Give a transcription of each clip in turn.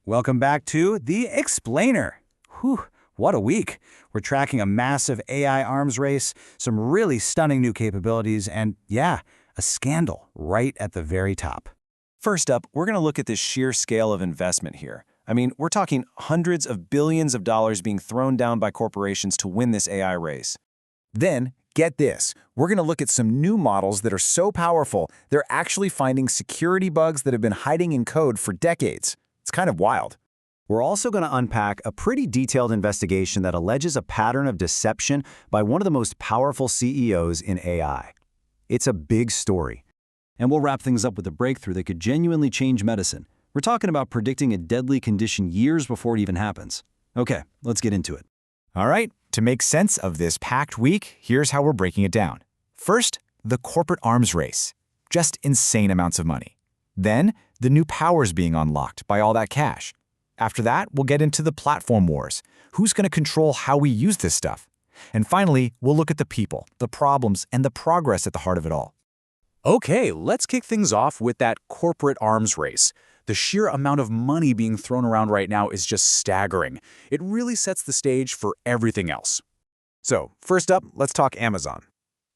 Welcome back to The Explainer. Whew, what a week. We're tracking a massive AI arms race, some really stunning new capabilities, and yeah, a scandal right at the very top. First up, we're going to look at the sheer scale of investment here. I mean, we're talking hundreds of billions of dollars being thrown down by corporations to win this AI race. Then, get this, we're going to look at some new models that are so powerful, they're actually finding security bugs that have been hiding in code for decades. It's kind of wild. We're also going to unpack a pretty detailed investigation that alleges a pattern of deception by one of the most powerful CEOs in AI. It's a big story. And we'll wrap things up with a breakthrough that could genuinely change medicine. We're talking about predicting a deadly condition years before it even happens. Okay, let's get into it. All right, to make sense of this packed week, here's how we're breaking it down. First, the corporate arms race. Just insane amounts of money. Then, the new powers being unlocked by all that cash. After that, we'll get into the platform wars. Who's going to control how we use this stuff? And finally, we'll look at the people, the problems, and the progress at the heart of it all. Okay, let's kick things off with that corporate arms race. The sheer amount of money being thrown around right now is just staggering. It really sets the stage for everything else. So, first up, let's talk Amazon.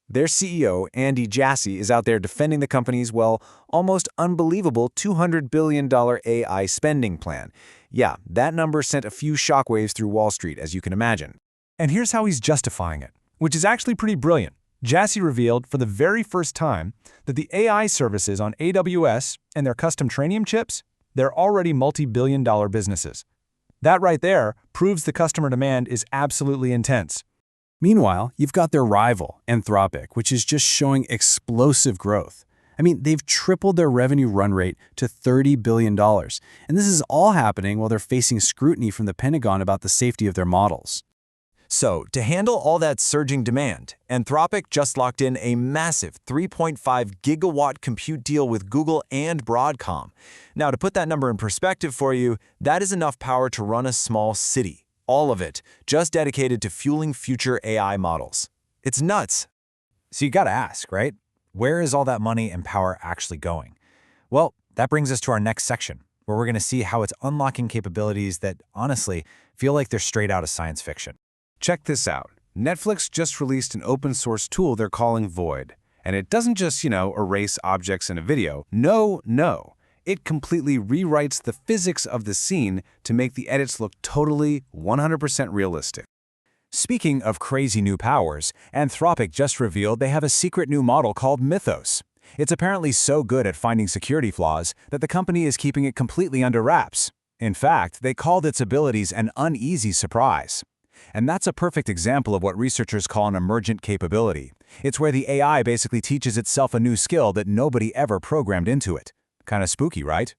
Their CEO, Andy Jassy, is out there defending the company's, well, almost unbelievable $200 billion AI spending plan. Yeah, that number sent a few shockwaves through Wall Street, as you can imagine. And here's how he's justifying it, which is actually pretty brilliant. Jassy revealed for the very first time that the AI services on AWS and their custom Trainium chips, they're already multi-billion-dollar businesses. That right there proves the customer demand is absolutely intense. Meanwhile, you've got their rival, Anthropic, which is just showing explosive growth. I mean, they've tripled their revenue run rate to $30 billion. And this is all happening while they're facing scrutiny from the Pentagon about the safety of their models. So, to handle all that surging demand, Anthropic just locked in a massive 3.5 gigawatt compute deal with Google and Broadcom. Now, to put that number in perspective for you, that is enough power to run a small city. All of it, just dedicated to fueling future AI models. It's nuts. So you gotta ask, right? Where is all that money and power actually going? Well, that brings us to our next section, where we're gonna see how it's unlocking capabilities that, honestly, feel like they're straight out of science fiction. Check this out. Netflix just released an open source tool they're calling Void. And it doesn't just, erase objects in a video. No. It completely rewrites the physics of the scene to make the edits look totally 100% realistic. Speaking of crazy new powers, Anthropic just revealed they have a secret new model called Mythos. It's apparently so good at finding security flaws that the company is keeping it completely under wraps. In fact, they called its abilities an uneasy surprise. And that's a perfect example of what researchers call an emergent capability. It's where the AI basically teaches itself a new skill that nobody ever programmed into it. Kind of spooky, right?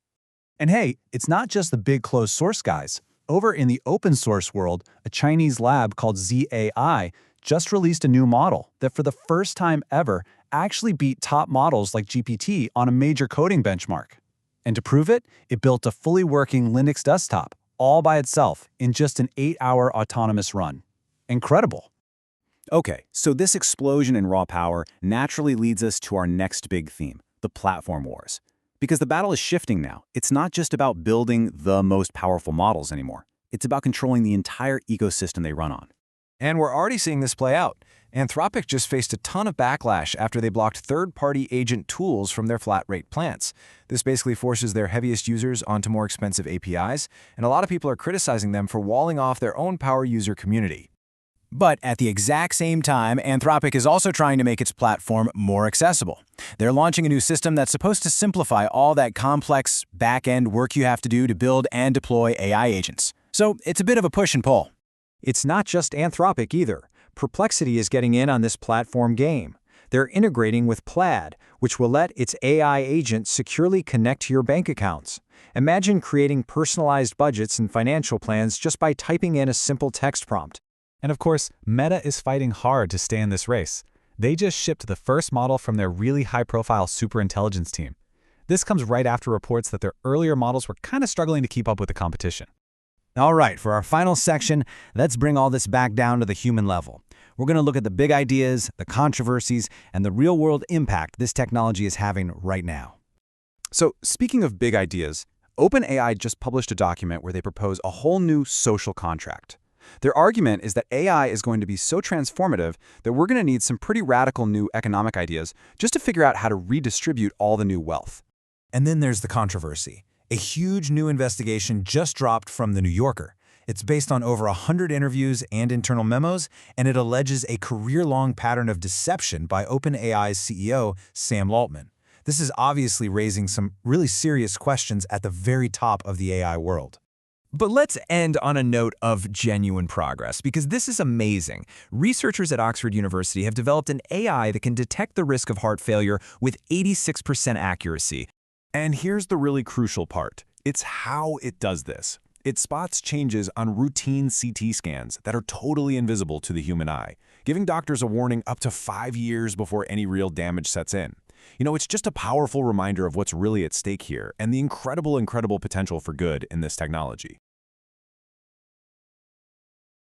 And hey, it's not just the big closed source guys. Over in the open source world, a Chinese lab called ZAI just released a new model that for the first time ever actually beat top models like GPT on a major coding benchmark. And to prove it, it built a fully working Linux desktop all by itself in just an 8-hour autonomous run. Incredible. Okay, so this explosion in raw power naturally leads us to our next big theme, the platform wars. Because the battle is shifting now. It's not just about building the most powerful models anymore. It's about controlling the entire ecosystem they run on. And we're already seeing this play out. Anthropic just faced a ton of backlash after they blocked third-party agent tools from their flat-rate plans. This basically forces their heaviest users onto more expensive APIs, and a lot of people are criticizing them for walling off their own power user community. But at the exact same time, Anthropic is also trying to make its platform more accessible. They're launching a new system that's supposed to simplify all that complex back-end work you have to do to build and deploy AI agents. So it's a bit of a push and pull. It's not just Anthropic either. Perplexity is getting in on this platform game. They're integrating with Plaid, which will let its AI agent securely connect to your bank accounts. Imagine creating personalized budgets and financial plans just by typing in a simple text prompt. And of course, Meta is fighting hard to stay in this race. They just shipped the first model from their really high-profile Superintelligence team. This comes right after reports that their earlier models were kind of struggling to keep up with the competition. All right, for our final section, let's bring all this back down to the human level. We're going to look at the big ideas, the controversies, and the real-world impact this technology is having right now. So, speaking of big ideas, OpenAI just published a document where they propose a whole new social contract. Their argument is that AI is going to be so transformative that we're going to need some pretty radical new economic ideas just to figure out how to redistribute all the new wealth. And then there's the controversy. A huge new investigation just dropped from The New Yorker. It's based on over 100 interviews and internal memos, and it alleges a career-long pattern of deception by OpenAI's CEO, Sam Altman. This is obviously raising some really serious questions at the very top of the AI world. But let's end on a note of genuine progress, because this is amazing. Researchers at Oxford University have developed an AI that can detect the risk of heart failure with 86% accuracy. And here's the really crucial part. It's how it does this. It spots changes on routine CT scans that are totally invisible to the human eye, giving doctors a warning up to 5 years before any real damage sets in. It's just a powerful reminder of what's really at stake here and the incredible potential for good in this technology.